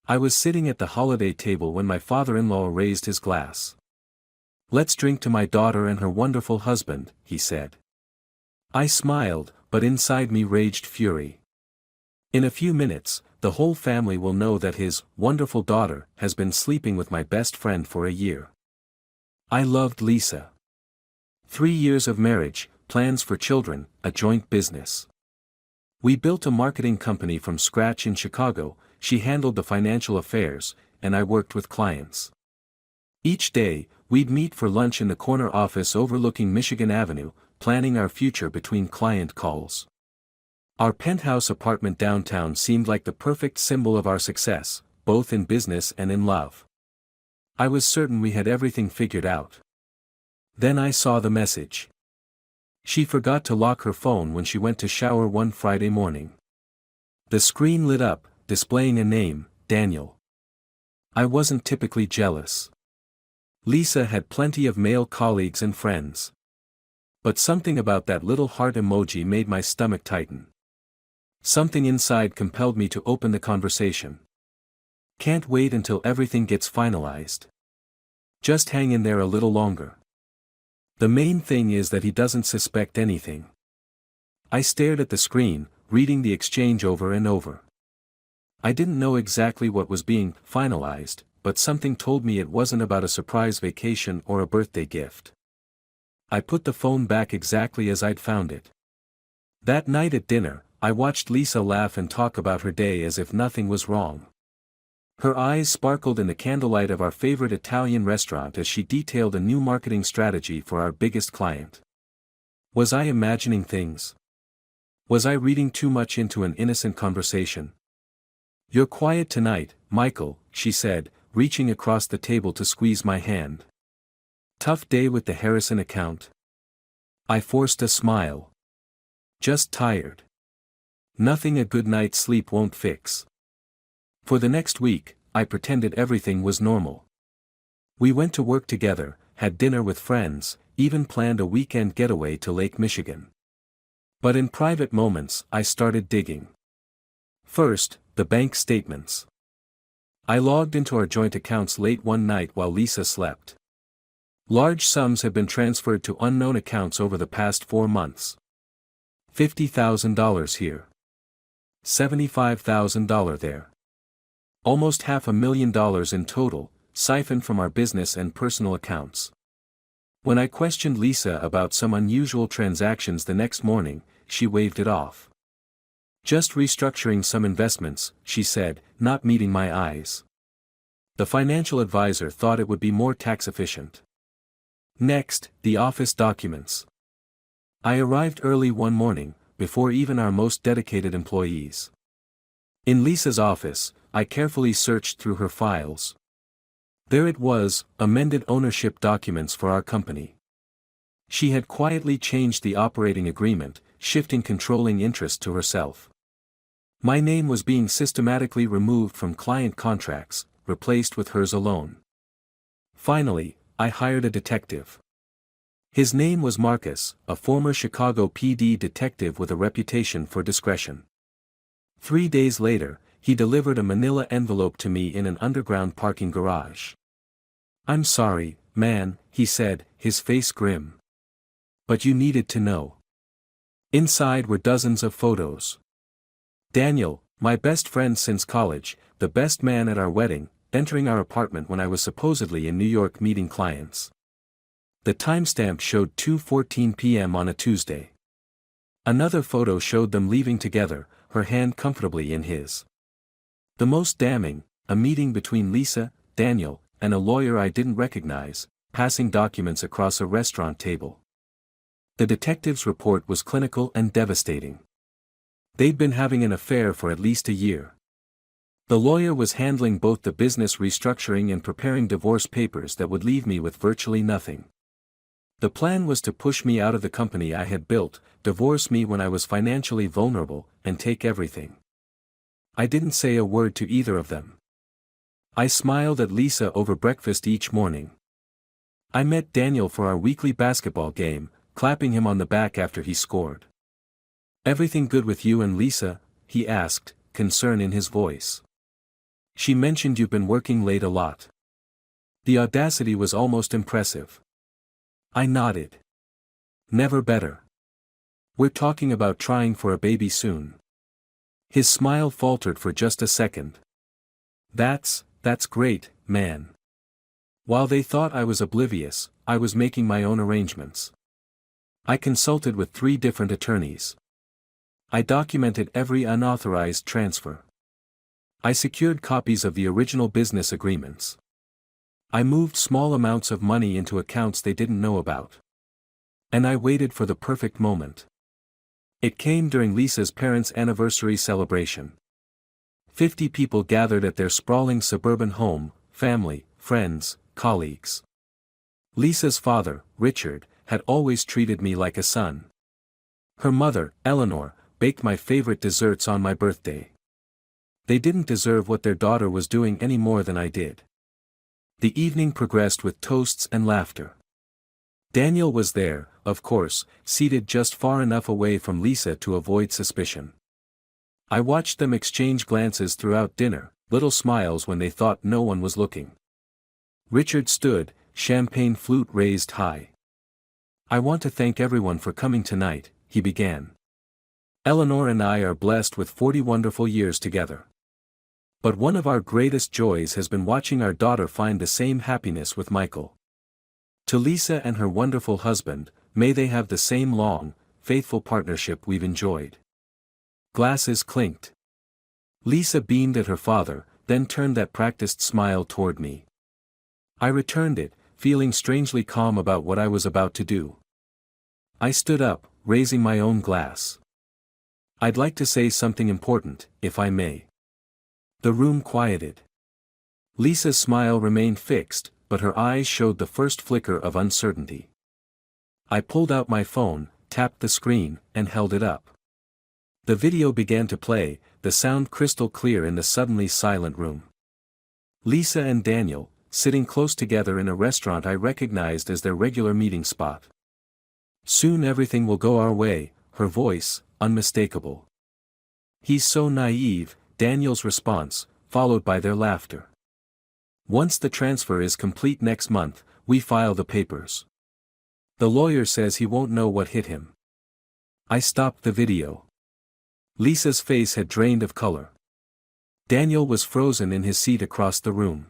I was sitting at the holiday table when my father-in-law raised his glass. "Let's drink to my daughter and her wonderful husband," he said. I smiled, but inside me raged fury. In a few minutes, the whole family will know that his wonderful daughter has been sleeping with my best friend for a year. I loved Lisa. 3 years of marriage, plans for children, a joint business. We built a marketing company from scratch in Chicago. She handled the financial affairs, and I worked with clients. Each day, we'd meet for lunch in the corner office overlooking Michigan Avenue, planning our future between client calls. Our penthouse apartment downtown seemed like the perfect symbol of our success, both in business and in love. I was certain we had everything figured out. Then I saw the message. She forgot to lock her phone when she went to shower one Friday morning. The screen lit up, displaying a name, Daniel. I wasn't typically jealous. Lisa had plenty of male colleagues and friends. But something about that little heart emoji made my stomach tighten. Something inside compelled me to open the conversation. "Can't wait until everything gets finalized. Just hang in there a little longer. The main thing is that he doesn't suspect anything." I stared at the screen, reading the exchange over and over. I didn't know exactly what was being finalized, but something told me it wasn't about a surprise vacation or a birthday gift. I put the phone back exactly as I'd found it. That night at dinner, I watched Lisa laugh and talk about her day as if nothing was wrong. Her eyes sparkled in the candlelight of our favorite Italian restaurant as she detailed a new marketing strategy for our biggest client. Was I imagining things? Was I reading too much into an innocent conversation? "You're quiet tonight, Michael," she said, reaching across the table to squeeze my hand. "Tough day with the Harrison account?" I forced a smile. "Just tired. Nothing a good night's sleep won't fix." For the next week, I pretended everything was normal. We went to work together, had dinner with friends, even planned a weekend getaway to Lake Michigan. But in private moments, I started digging. First, the bank statements. I logged into our joint accounts late one night while Lisa slept. Large sums had been transferred to unknown accounts over the past 4 months. $50,000 here. $75,000 there. Almost $500,000 in total, siphoned from our business and personal accounts. When I questioned Lisa about some unusual transactions the next morning, she waved it off. "Just restructuring some investments," she said, not meeting my eyes. The financial advisor thought it would be more tax efficient. Next, the office documents. I arrived early one morning, before even our most dedicated employees. In Lisa's office, I carefully searched through her files. There it was, amended ownership documents for our company. She had quietly changed the operating agreement, shifting controlling interest to herself. My name was being systematically removed from client contracts, replaced with hers alone. Finally, I hired a detective. His name was Marcus, a former Chicago PD detective with a reputation for discretion. 3 days later, he delivered a manila envelope to me in an underground parking garage. "I'm sorry, man," he said, his face grim. "But you needed to know." Inside were dozens of photos. Daniel, my best friend since college, the best man at our wedding, entering our apartment when I was supposedly in New York meeting clients. The timestamp showed 2:14 p.m. on a Tuesday. Another photo showed them leaving together, her hand comfortably in his. The most damning, a meeting between Lisa, Daniel, and a lawyer I didn't recognize, passing documents across a restaurant table. The detective's report was clinical and devastating. They'd been having an affair for at least a year. The lawyer was handling both the business restructuring and preparing divorce papers that would leave me with virtually nothing. The plan was to push me out of the company I had built, divorce me when I was financially vulnerable, and take everything. I didn't say a word to either of them. I smiled at Lisa over breakfast each morning. I met Daniel for our weekly basketball game, clapping him on the back after he scored. "Everything good with you and Lisa?" he asked, concern in his voice. She mentioned you've been working late a lot. The audacity was almost impressive. I nodded. Never better. We're talking about trying for a baby soon. His smile faltered for just a second. That's great, man. While they thought I was oblivious, I was making my own arrangements. I consulted with 3 different attorneys. I documented every unauthorized transfer. I secured copies of the original business agreements. I moved small amounts of money into accounts they didn't know about. And I waited for the perfect moment. It came during Lisa's parents' anniversary celebration. 50 people gathered at their sprawling suburban home, family, friends, colleagues. Lisa's father, Richard, had always treated me like a son. Her mother, Eleanor, baked my favorite desserts on my birthday. They didn't deserve what their daughter was doing any more than I did. The evening progressed with toasts and laughter. Daniel was there, of course, seated just far enough away from Lisa to avoid suspicion. I watched them exchange glances throughout dinner, little smiles when they thought no one was looking. Richard stood, champagne flute raised high. I want to thank everyone for coming tonight, he began. Eleanor and I are blessed with 40 wonderful years together. But one of our greatest joys has been watching our daughter find the same happiness with Michael. To Lisa and her wonderful husband, may they have the same long, faithful partnership we've enjoyed. Glasses clinked. Lisa beamed at her father, then turned that practiced smile toward me. I returned it, feeling strangely calm about what I was about to do. I stood up, raising my own glass. I'd like to say something important, if I may. The room quieted. Lisa's smile remained fixed, but her eyes showed the first flicker of uncertainty. I pulled out my phone, tapped the screen, and held it up. The video began to play, the sound crystal clear in the suddenly silent room. Lisa and Daniel, sitting close together in a restaurant I recognized as their regular meeting spot. Soon everything will go our way, her voice, unmistakable. He's so naive, Daniel's response, followed by their laughter. Once the transfer is complete next month, we file the papers. The lawyer says he won't know what hit him. I stopped the video. Lisa's face had drained of color. Daniel was frozen in his seat across the room.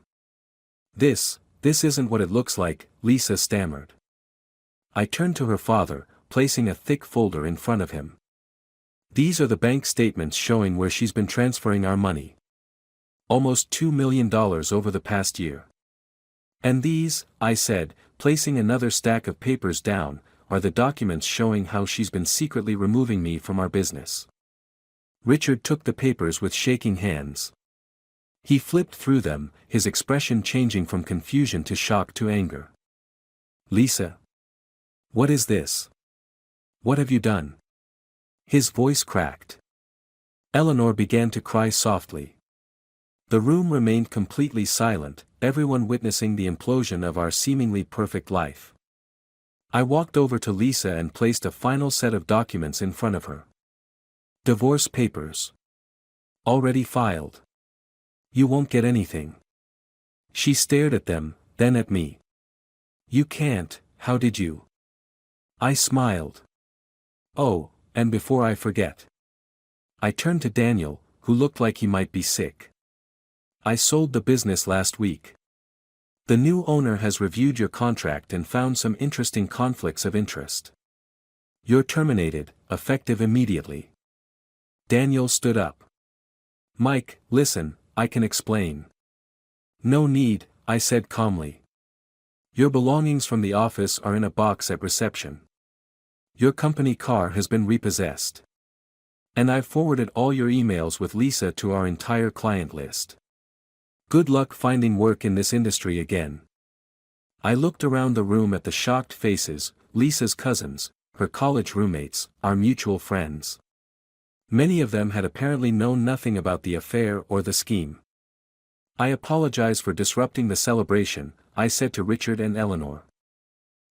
This isn't what it looks like, Lisa stammered. I turned to her father, placing a thick folder in front of him. These are the bank statements showing where she's been transferring our money. Almost $2 million over the past year. And these, I said, placing another stack of papers down, are the documents showing how she's been secretly removing me from our business. Richard took the papers with shaking hands. He flipped through them, his expression changing from confusion to shock to anger. Lisa? What is this? What have you done? His voice cracked. Eleanor began to cry softly. The room remained completely silent, everyone witnessing the implosion of our seemingly perfect life. I walked over to Lisa and placed a final set of documents in front of her. Divorce papers. Already filed. You won't get anything. She stared at them, then at me. You can't, how did you? I smiled. Oh, and before I forget. I turned to Daniel, who looked like he might be sick. I sold the business last week. The new owner has reviewed your contract and found some interesting conflicts of interest. You're terminated, effective immediately. Daniel stood up. Mike, listen, I can explain. No need, I said calmly. Your belongings from the office are in a box at reception. Your company car has been repossessed. And I've forwarded all your emails with Lisa to our entire client list. Good luck finding work in this industry again. I looked around the room at the shocked faces, Lisa's cousins, her college roommates, our mutual friends. Many of them had apparently known nothing about the affair or the scheme. I apologize for disrupting the celebration, I said to Richard and Eleanor.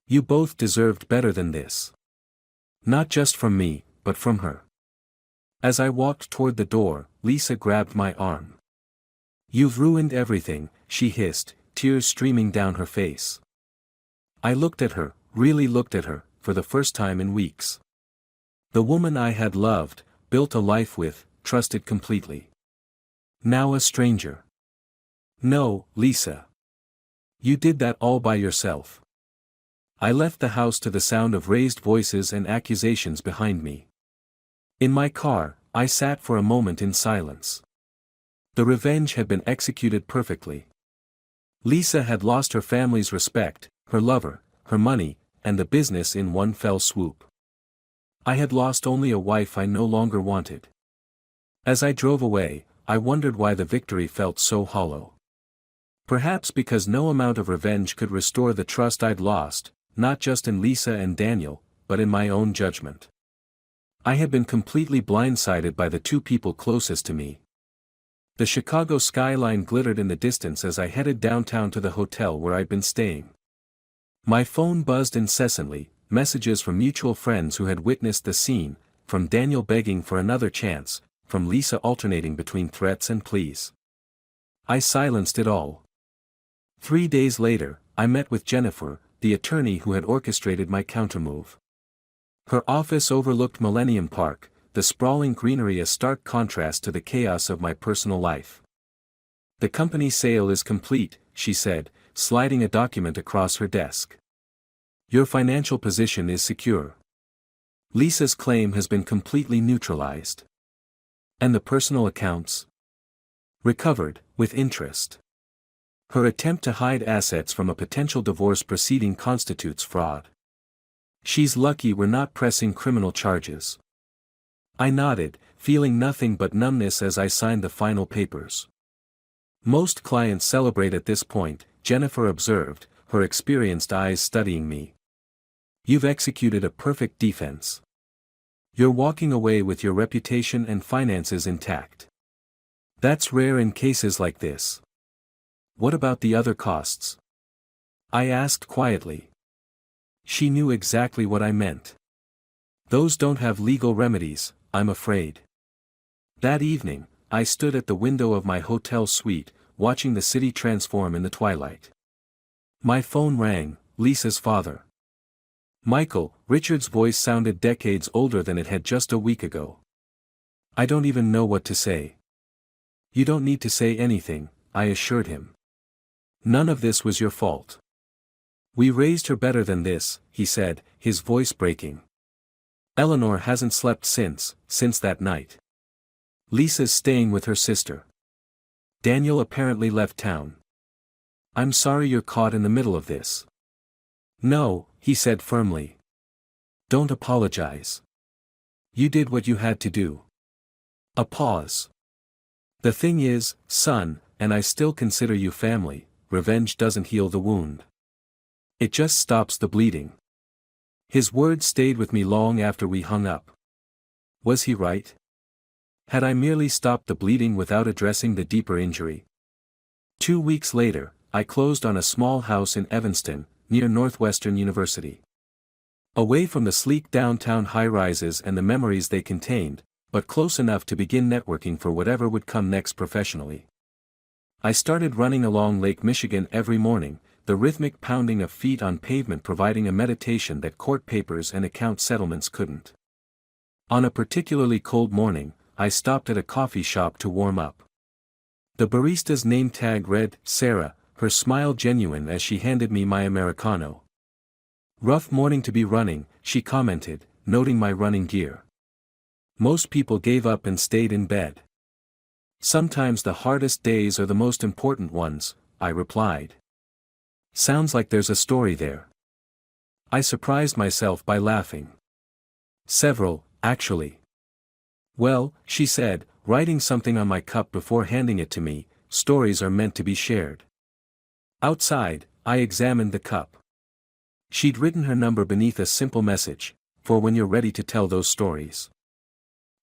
You both deserved better than this. Not just from me, but from her. As I walked toward the door, Lisa grabbed my arm. "You've ruined everything," she hissed, tears streaming down her face. I looked at her, really looked at her, for the first time in weeks. The woman I had loved, built a life with, trusted completely. Now a stranger. "No, Lisa. You did that all by yourself." I left the house to the sound of raised voices and accusations behind me. In my car, I sat for a moment in silence. The revenge had been executed perfectly. Lisa had lost her family's respect, her lover, her money, and the business in one fell swoop. I had lost only a wife I no longer wanted. As I drove away, I wondered why the victory felt so hollow. Perhaps because no amount of revenge could restore the trust I'd lost, not just in Lisa and Daniel, but in my own judgment. I had been completely blindsided by the two people closest to me. The Chicago skyline glittered in the distance as I headed downtown to the hotel where I'd been staying. My phone buzzed incessantly, messages from mutual friends who had witnessed the scene, from Daniel begging for another chance, from Lisa alternating between threats and pleas. I silenced it all. 3 days later, I met with Jennifer, the attorney who had orchestrated my countermove. Her office overlooked Millennium Park, the sprawling greenery a stark contrast to the chaos of my personal life. "The company sale is complete," she said, sliding a document across her desk. "Your financial position is secure. Lisa's claim has been completely neutralized. And the personal accounts? Recovered, with interest. Her attempt to hide assets from a potential divorce proceeding constitutes fraud. She's lucky we're not pressing criminal charges." I nodded, feeling nothing but numbness as I signed the final papers. "Most clients celebrate at this point," Jennifer observed, her experienced eyes studying me. "You've executed a perfect defense. You're walking away with your reputation and finances intact. That's rare in cases like this." "What about the other costs?" I asked quietly. She knew exactly what I meant. "Those don't have legal remedies, I'm afraid." That evening, I stood at the window of my hotel suite, watching the city transform in the twilight. My phone rang, Lisa's father. "Michael," Richard's voice sounded decades older than it had just a week ago. "I don't even know what to say." "You don't need to say anything," I assured him. "None of this was your fault. We raised her better than this," he said, his voice breaking. "Eleanor hasn't slept since that night. Lisa's staying with her sister. Daniel apparently left town. I'm sorry you're caught in the middle of this." "No," he said firmly. "Don't apologize. You did what you had to do." A pause. "The thing is, son, and I still consider you family, revenge doesn't heal the wound. It just stops the bleeding." His words stayed with me long after we hung up. Was he right? Had I merely stopped the bleeding without addressing the deeper injury? 2 weeks later, I closed on a small house in Evanston, near Northwestern University. Away from the sleek downtown high-rises and the memories they contained, but close enough to begin networking for whatever would come next professionally. I started running along Lake Michigan every morning, the rhythmic pounding of feet on pavement providing a meditation that court papers and account settlements couldn't. On a particularly cold morning, I stopped at a coffee shop to warm up. The barista's name tag read, Sarah, her smile genuine as she handed me my Americano. "Rough morning to be running," she commented, noting my running gear. "Most people gave up and stayed in bed." "Sometimes the hardest days are the most important ones," I replied. "Sounds like there's a story there." I surprised myself by laughing. "Several, actually." "Well," she said, writing something on my cup before handing it to me, "stories are meant to be shared." Outside, I examined the cup. She'd written her number beneath a simple message, "For when you're ready to tell those stories."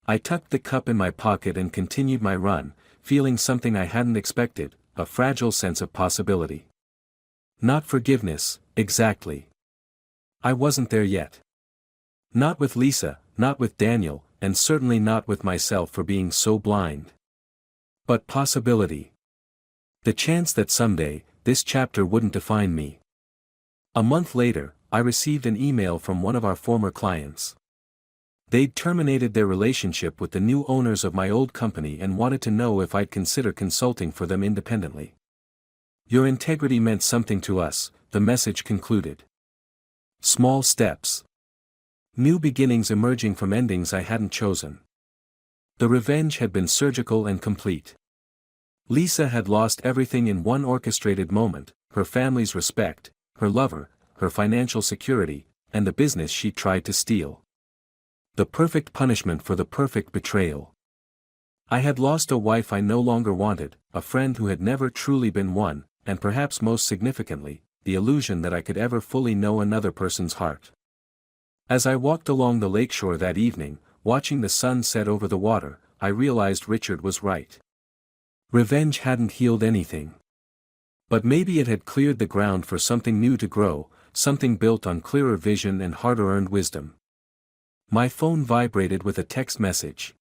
I tucked the cup in my pocket and continued my run, feeling something I hadn't expected, a fragile sense of possibility. Not forgiveness, exactly. I wasn't there yet. Not with Lisa, not with Daniel, and certainly not with myself for being so blind. But possibility. The chance that someday, this chapter wouldn't define me. A month later, I received an email from one of our former clients. They'd terminated their relationship with the new owners of my old company and wanted to know if I'd consider consulting for them independently. Your integrity meant something to us, the message concluded. Small steps. New beginnings emerging from endings I hadn't chosen. The revenge had been surgical and complete. Lisa had lost everything in one orchestrated moment: her family's respect, her lover, her financial security, and the business she tried to steal. The perfect punishment for the perfect betrayal. I had lost a wife I no longer wanted, a friend who had never truly been one, and perhaps most significantly, the illusion that I could ever fully know another person's heart. As I walked along the lakeshore that evening, watching the sun set over the water, I realized Richard was right. Revenge hadn't healed anything. But maybe it had cleared the ground for something new to grow, something built on clearer vision and harder-earned wisdom. My phone vibrated with a text message.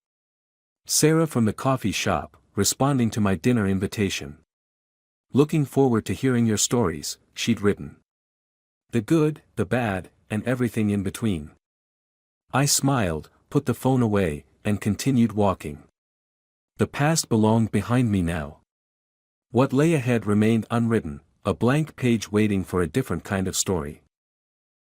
Sarah from the coffee shop, responding to my dinner invitation. Looking forward to hearing your stories, she'd written. The good, the bad, and everything in between. I smiled, put the phone away, and continued walking. The past belonged behind me now. What lay ahead remained unwritten, a blank page waiting for a different kind of story.